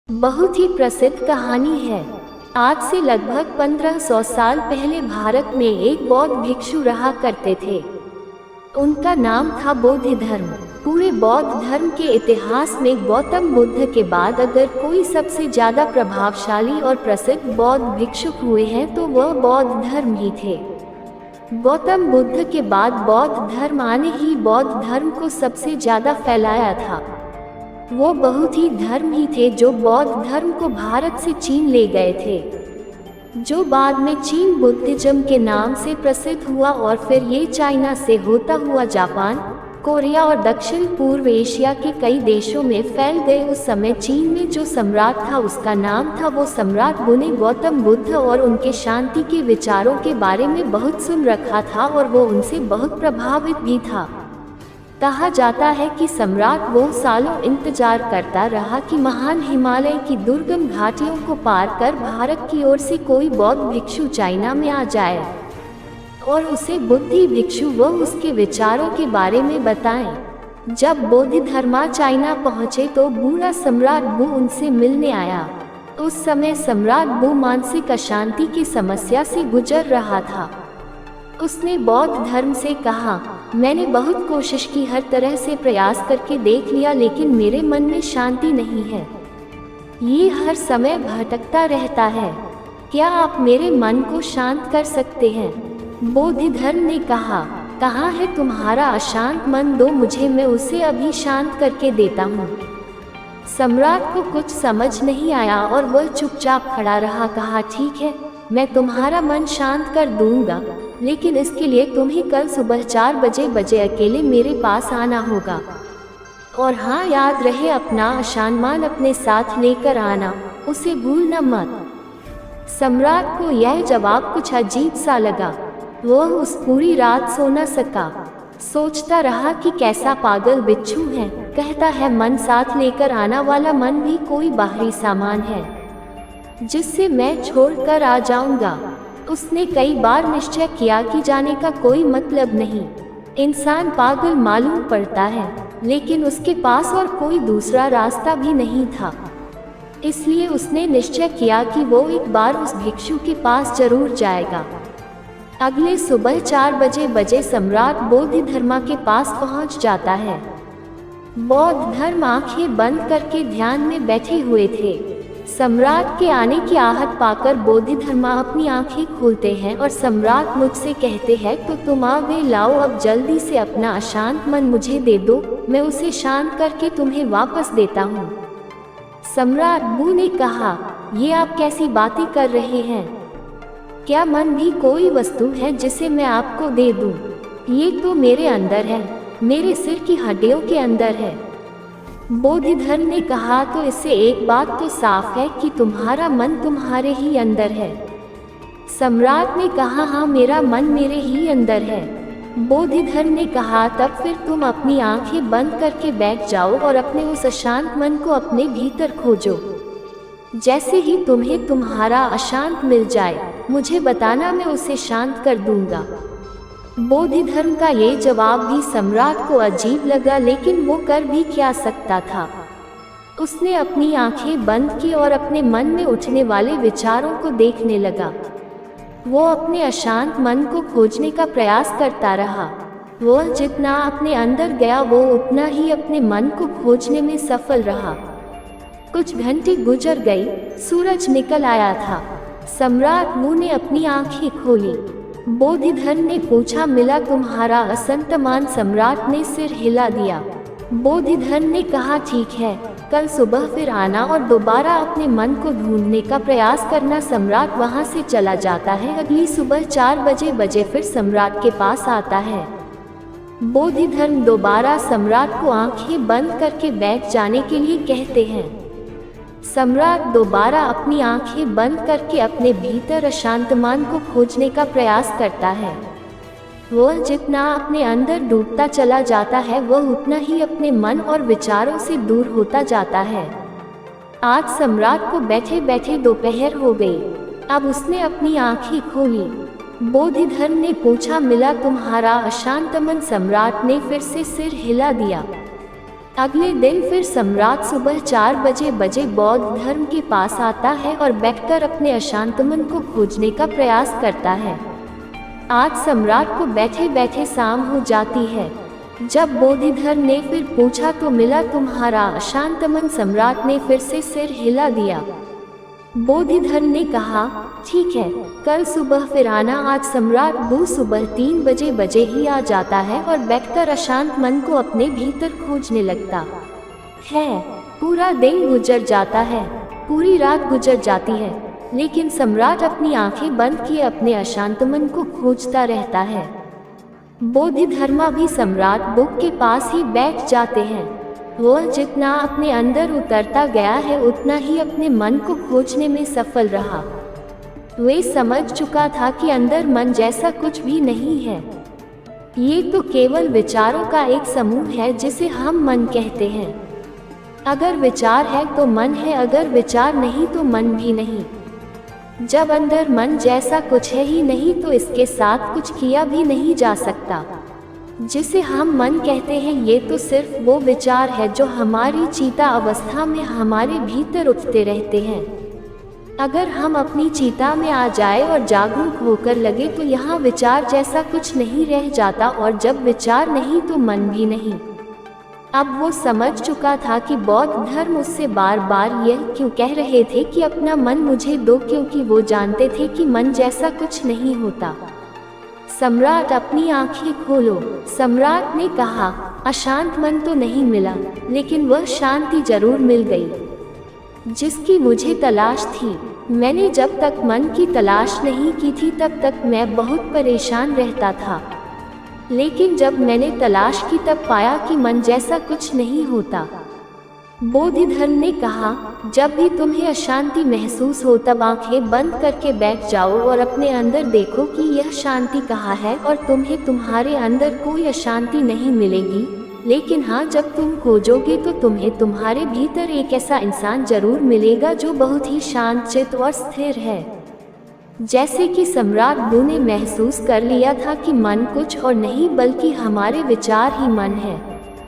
बहुत ही प्रसिद्ध कहानी है। आज से लगभग 1500 साल पहले भारत में एक बौद्ध भिक्षु रहा करते थे। उनका नाम था बौद्ध धर्म। पूरे बौद्ध धर्म के इतिहास में गौतम बुद्ध के बाद अगर कोई सबसे ज्यादा प्रभावशाली और प्रसिद्ध बौद्ध भिक्षुक हुए हैं तो वह बौद्ध धर्म ही थे। गौतम बुद्ध के बाद बौद्ध धर्म आने ही बौद्ध धर्म को सबसे ज्यादा फैलाया था। वो बहुत ही धर्म ही थे जो बौद्ध धर्म को भारत से चीन ले गए थे, जो बाद में चीन बुद्धिज्म के नाम से प्रसिद्ध हुआ और फिर ये चाइना से होता हुआ जापान, कोरिया और दक्षिण पूर्व एशिया के कई देशों में फैल गए। उस समय चीन में जो सम्राट था उसका नाम था वो सम्राट बु ने गौतम बुद्ध और उनके शांति के विचारों के बारे में बहुत सुन रखा था और वो उनसे बहुत प्रभावित भी था। कहा जाता है कि सम्राट वो सालों इंतजार करता रहा कि महान हिमालय की दुर्गम घाटियों को पार कर भारत की ओर से कोई बौद्ध भिक्षु चाइना में आ जाए और उसे बुद्धि भिक्षु वो उसके विचारों के बारे में बताएं। जब बौद्ध धर्मा चाइना पहुँचे तो बूढ़ा सम्राट बु उनसे मिलने आया। उस समय सम्राट बु मानसिक अशांति की समस्या से गुजर रहा था। उसने बौद्ध धर्म से कहा, मैंने बहुत कोशिश की, हर तरह से प्रयास करके देख लिया, लेकिन मेरे मन में शांति नहीं है। ये हर समय भटकता रहता है। क्या आप मेरे मन को शांत कर सकते हैं? बौद्ध धर्म ने कहा, कहाँ है तुम्हारा अशांत मन? दो मुझे, मैं उसे अभी शांत करके देता हूँ। सम्राट को कुछ समझ नहीं आया और वह चुपचाप खड़ा रहा। कहा, ठीक है, मैं तुम्हारा मन शांत कर दूंगा, लेकिन इसके लिए तुम्हें कल सुबह 4 बजे अकेले मेरे पास आना होगा। और हाँ, याद रहे अपना अशांत मन अपने साथ लेकर आना, उसे भूलना मत। सम्राट को यह जवाब कुछ अजीब सा लगा। वह उस पूरी रात सो न सका। सोचता रहा कि कैसा पागल बिच्छू है, कहता है मन साथ लेकर आना वाला मन भी कोई बाहरी सामान है जिससे मैं छोड़कर आ जाऊंगा। उसने कई बार निश्चय किया कि जाने का कोई मतलब नहीं। इंसान पागल मालूम पड़ता है, लेकिन उसके पास और कोई दूसरा रास्ता भी नहीं था। इसलिए उसने निश्चय किया कि वो एक बार उस भिक्षु के पास जरूर जाएगा। अगले सुबह 4 बजे सम्राट बौद्ध धर्मा के पास पहुंच जाता है। बौद्ध धर्म आंखें बंद करके ध्यान में बैठे हुए थे। सम्राट के आने की आहट पाकर बौद्ध धर्मा अपनी आंखें खोलते हैं और सम्राट मुझसे कहते हैं, तो तुम आ गए, लाओ अब जल्दी से अपना अशांत मन मुझे दे दो, मैं उसे शांत करके तुम्हें वापस देता हूँ। सम्राट बु ने कहा, ये आप कैसी बातें कर रहे हैं? क्या मन भी कोई वस्तु है जिसे मैं आपको दे दूं? ये तो मेरे अंदर है, मेरे सिर की हड्डियों के अंदर है। बौद्ध धर्म ने कहा, तो इससे एक बात तो साफ है कि तुम्हारा मन तुम्हारे ही अंदर है। सम्राट ने कहा, हाँ, मेरा मन मेरे ही अंदर है। बौद्ध धर्म ने कहा, तब फिर तुम अपनी आंखें बंद करके बैठ जाओ और अपने उस अशांत मन को अपने भीतर खोजो। जैसे ही तुम्हें तुम्हारा अशांत मिल जाए, मुझे बताना, मैं उसे शांत कर दूंगा। बौद्ध धर्म का ये जवाब भी सम्राट को अजीब लगा, लेकिन वो कर भी क्या सकता था। उसने अपनी आंखें बंद की और अपने मन में उठने वाले विचारों को देखने लगा। वो अपने अशांत मन को खोजने का प्रयास करता रहा। वह जितना अपने अंदर गया वो उतना ही अपने मन को खोजने में सफल रहा। कुछ घंटे गुजर गई, सूरज निकल आया था। सम्राट बु ने अपनी आंखें खोली। बौद्ध धर्म ने पूछा, मिला तुम्हारा असंत मन? सम्राट ने सिर हिला दिया। बौद्ध धर्म ने कहा, ठीक है, कल सुबह फिर आना और दोबारा अपने मन को ढूंढने का प्रयास करना। सम्राट वहां से चला जाता है। अगली सुबह 4 बजे फिर सम्राट के पास आता है। बौद्ध धर्म दोबारा सम्राट को आंखें बंद करके बैठ जाने के लिए कहते हैं। सम्राट दोबारा अपनी आंखें बंद करके अपने भीतर अशांत मन को खोजने का प्रयास करता है। वह जितना अपने अंदर डूबता चला जाता है वह उतना ही अपने मन और विचारों से दूर होता जाता है। आज सम्राट को बैठे बैठे दोपहर हो गई। अब उसने अपनी आंखें खोली। बौद्ध धर्म ने पूछा, मिला तुम्हारा अशांत मन? सम्राट ने फिर से सिर हिला दिया। अगले दिन फिर सम्राट सुबह 4 बजे बौद्ध धर्म के पास आता है और बैठकर अपने अशांत मन को खोजने का प्रयास करता है। आज सम्राट को बैठे बैठे शाम हो जाती है। जब बोधिधर ने फिर पूछा तो मिला तुम्हारा अशांत मन। सम्राट ने फिर से सिर हिला दिया। बोधिधर ने कहा ठीक है, कल सुबह फिर आना। आज सम्राट सुबह 3 बजे ही आ जाता है और बैठकर अशांत मन को अपने भीतर खोजने लगता है। पूरा दिन गुजर जाता है, पूरी रात गुजर जाती है, लेकिन सम्राट अपनी आंखें बंद किए अपने अशांत मन को खोजता रहता है। बोधिधर्मा भी सम्राट बुक के पास ही बैठ जाते हैं। वह जितना अपने अंदर उतरता गया है उतना ही अपने मन को खोजने में सफल रहा। वे समझ चुका था कि अंदर मन जैसा कुछ भी नहीं है। ये तो केवल विचारों का एक समूह है जिसे हम मन कहते हैं। अगर विचार है तो मन है, अगर विचार नहीं तो मन भी नहीं। जब अंदर मन जैसा कुछ है ही नहीं तो इसके साथ कुछ किया भी नहीं जा सकता। जिसे हम मन कहते हैं ये तो सिर्फ वो विचार है जो हमारी चेता अवस्था में हमारे भीतर उठते रहते हैं। अगर हम अपनी चेता में आ जाए और जागरूक होकर लगे तो यहाँ विचार जैसा कुछ नहीं रह जाता, और जब विचार नहीं तो मन भी नहीं। अब वो समझ चुका था कि बौद्ध धर्म उससे बार बार यह क्यों कह रहे थे कि अपना मन मुझे दो, क्योंकि वो जानते थे कि मन जैसा कुछ नहीं होता। सम्राट अपनी आंखें खोलो, सम्राट ने कहा। अशांत मन तो नहीं मिला, लेकिन वह शांति जरूर मिल गई जिसकी मुझे तलाश थी। मैंने जब तक मन की तलाश नहीं की थी तब तक मैं बहुत परेशान रहता था, लेकिन जब मैंने तलाश की तब पाया कि मन जैसा कुछ नहीं होता। बोधिधर ने कहा, जब भी तुम्हें अशांति महसूस हो तब आंखें बंद करके बैठ जाओ और अपने अंदर देखो कि यह शांति कहाँ है, और तुम्हें तुम्हारे अंदर कोई अशांति नहीं मिलेगी। लेकिन हाँ, जब तुम खोजोगे तो तुम्हें तुम्हारे भीतर एक ऐसा इंसान जरूर मिलेगा जो बहुत ही शांतचित्त और स्थिर है। जैसे कि सम्राट ने महसूस कर लिया था कि मन कुछ और नहीं बल्कि हमारे विचार ही मन है।